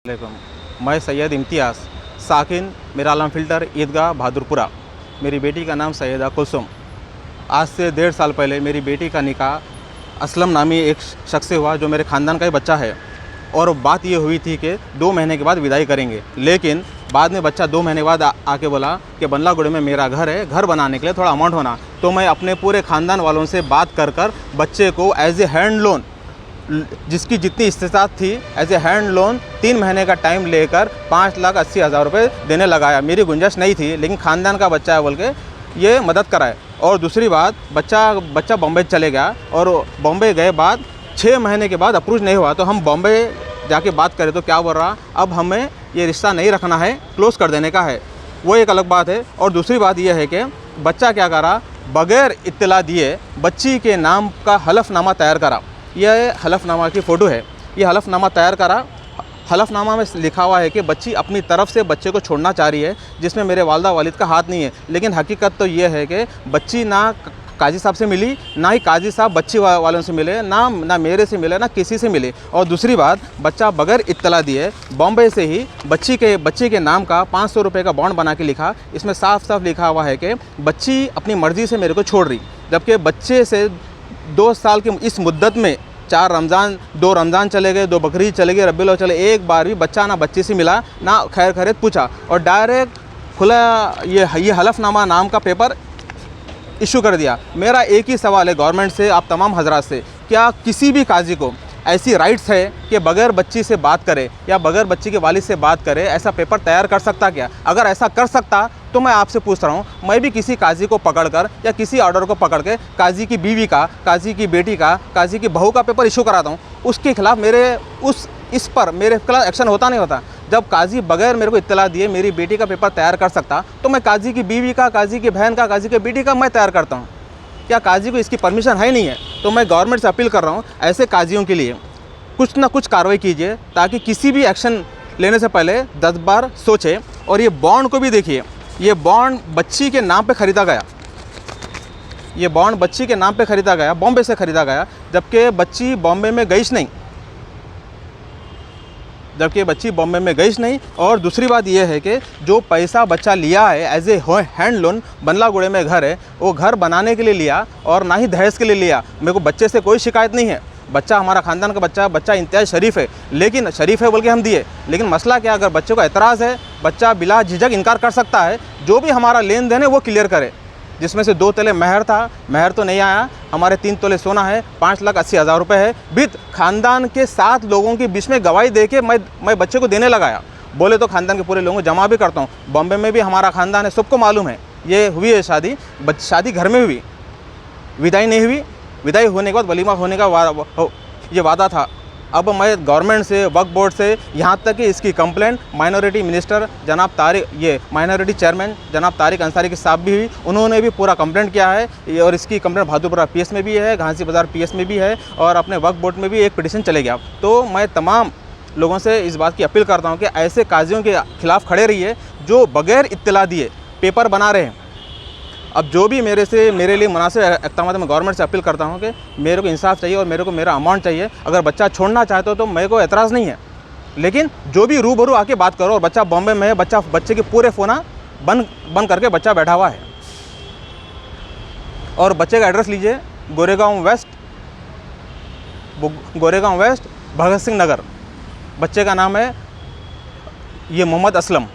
वालेकुम। मैं सैयद इम्तियाज़ साकिन मेरा आलम फ़िल्टर ईदगाह बहादुरपुरा। मेरी बेटी का नाम सैयदा कुलसुम। आज से 1.5 साल पहले मेरी बेटी का निकाह असलम नामी एक शख्स से हुआ जो मेरे ख़ानदान का ही बच्चा है। और बात ये हुई थी कि 2 महीने के बाद विदाई करेंगे, लेकिन बाद में बच्चा 2 महीने के बाद आके बोला कि बंदलागुड़े में मेरा घर है, घर बनाने के लिए थोड़ा अमाउंट होना। तो मैं अपने पूरे ख़ानदान वालों से बात कर बच्चे को एज ए हैंड लोन, जिसकी जितनी इस्तेताअत थी, एज ए हैंड लोन 3 महीने का टाइम लेकर 5,80,000 रुपये देने लगाया। मेरी गुंजाइश नहीं थी, लेकिन ख़ानदान का बच्चा है बोल के ये मदद कराए। और दूसरी बात, बच्चा बॉम्बे चले गया और बॉम्बे गए बाद 6 महीने के बाद अप्रूव नहीं हुआ, तो हम बॉम्बे जाके बात करें तो क्या बोल रहा, अब हमें ये रिश्ता नहीं रखना है, क्लोज़ कर देने का है। वो एक अलग बात है। और दूसरी बात यह है कि बच्चा क्या करा, बग़ैर इत्तला दिए बच्ची के नाम का हलफनामा तैयार करा। यह हलफनामा की फ़ोटो है। ये हलफनामा तैयार करा। हलफनामा में लिखा हुआ है कि बच्ची अपनी तरफ से बच्चे को छोड़ना चाह रही है, जिसमें मेरे वालिदा वालिद का हाथ नहीं है। लेकिन हकीकत तो ये है कि बच्ची ना काजी साहब से मिली, ना ही काजी साहब बच्ची वालों से मिले, ना मेरे से मिले, ना किसी से मिले। और दूसरी बात, बच्चा बगैर इत्तला दिए बॉम्बे से ही बच्ची के नाम का 500 रुपये का बॉन्ड बना के लिखा। इसमें साफ साफ लिखा हुआ है कि बच्ची अपनी मर्ज़ी से मेरे को छोड़ रही, जबकि बच्चे से 2 साल की इस मुद्दत में 2 रमज़ान चले गए, 2 बकरीद चले गए, रब्बीउल अव्वल चले, एक बार भी बच्चा ना बच्ची से मिला, ना खैर खैरियत पूछा, और डायरेक्ट खुला ये हलफनामा नाम का पेपर इशू कर दिया। मेरा एक ही सवाल है गवर्नमेंट से, आप तमाम हजरात से, क्या किसी भी काजी को ऐसी राइट्स है कि बगैर बच्ची से बात करे या बगैर बच्ची के वालिद से बात करे ऐसा पेपर तैयार कर सकता क्या? अगर ऐसा कर सकता तो मैं आपसे पूछ रहा हूँ, मैं भी किसी काजी को पकड़कर या किसी ऑर्डर को पकड़ के काजी की बीवी का, काजी की बेटी का, काजी की बहू का पेपर इशू कराता हूँ, उसके खिलाफ इस पर मेरे खिलाफ एक्शन होता नहीं होता? जब काजी बगैर मेरे को इत्तला दिए मेरी बेटी का पेपर तैयार कर सकता, तो मैं काजी की बीवी का, काजी की बहन का, काजी की बेटी का मैं तैयार करता हूँ। क्या काजी को इसकी परमिशन है नहीं है? तो मैं गवर्नमेंट से अपील कर रहा हूँ, ऐसे काजियों के लिए कुछ ना कुछ कार्रवाई कीजिए, ताकि किसी भी एक्शन लेने से पहले 10 बार सोचे। और ये बॉन्ड को भी देखिए, ये बॉन्ड बच्ची के नाम पे ख़रीदा गया, ये बॉन्ड बच्ची के नाम पे ख़रीदा गया, बॉम्बे से ख़रीदा गया, जबकि बच्ची बॉम्बे में गई नहीं। और दूसरी बात यह है कि जो पैसा बच्चा लिया है एज ए हैंड लोन, बंदलागुड़े में घर है, वो घर बनाने के लिए लिया और ना ही दहेज के लिए लिया। मेरे को बच्चे से कोई शिकायत नहीं है, बच्चा हमारा ख़ानदान का बच्चा इम्तियाज़ शरीफ है, लेकिन शरीफ है बोल के हम दिए। लेकिन मसला क्या, अगर बच्चे को एतराज़ है, बच्चा बिला झिझक इनकार कर सकता है। जो भी हमारा लेन देन है वो क्लियर करे, जिसमें से 2 तोले महर था, महर तो नहीं आया, हमारे 3 तोले सोना है, 5,80,000 रुपये है, विद ख़ानदान के 7 लोगों के बीच में गवाही दे के मैं बच्चे को देने लगाया। बोले तो ख़ानदान के पूरे लोगों को जमा भी करता हूँ। बॉम्बे में भी हमारा ख़ानदान है, सबको मालूम है। ये हुई है शादी घर में हुई, विदाई नहीं हुई। विदाई होने के बाद वलीमा होने का ये वादा था। अब मैं गवर्नमेंट से, वक्फ बोर्ड से, यहाँ तक कि इसकी कंप्लेंट माइनॉरिटी मिनिस्टर जनाब माइनॉरिटी चेयरमैन जनाब तारिक अंसारी के साथ भी हुई, उन्होंने भी पूरा कंप्लेंट किया है। और इसकी कंप्लेंट बहादुरपुरा पीएस में भी है, घासी बाज़ार पीएस में भी है, और अपने वक्फ बोर्ड में भी एक पिटीशन चले गया। तो मैं तमाम लोगों से इस बात की अपील करता हूँ कि ऐसे काजियों के खिलाफ़ खड़े रहिए जो बग़ैर इत्तला दिए पेपर बना रहे हैं। अब जो भी मेरे लिए मुनासिब इक़दाम, मैं गवर्नमेंट से अपील करता हूँ कि मेरे को इंसाफ चाहिए और मेरे को मेरा अमाउंट चाहिए। अगर बच्चा छोड़ना चाहते हो तो मेरे को एतराज़ नहीं है, लेकिन जो भी रूबरू आके बात करो। और बच्चा बॉम्बे में है, बच्चे के पूरे फ़ोना बंद करके बच्चा बैठा हुआ है। और बच्चे का एड्रेस लीजिए, गोरेगांव वेस्ट, भगत सिंह नगर। बच्चे का नाम है ये मोहम्मद असलम।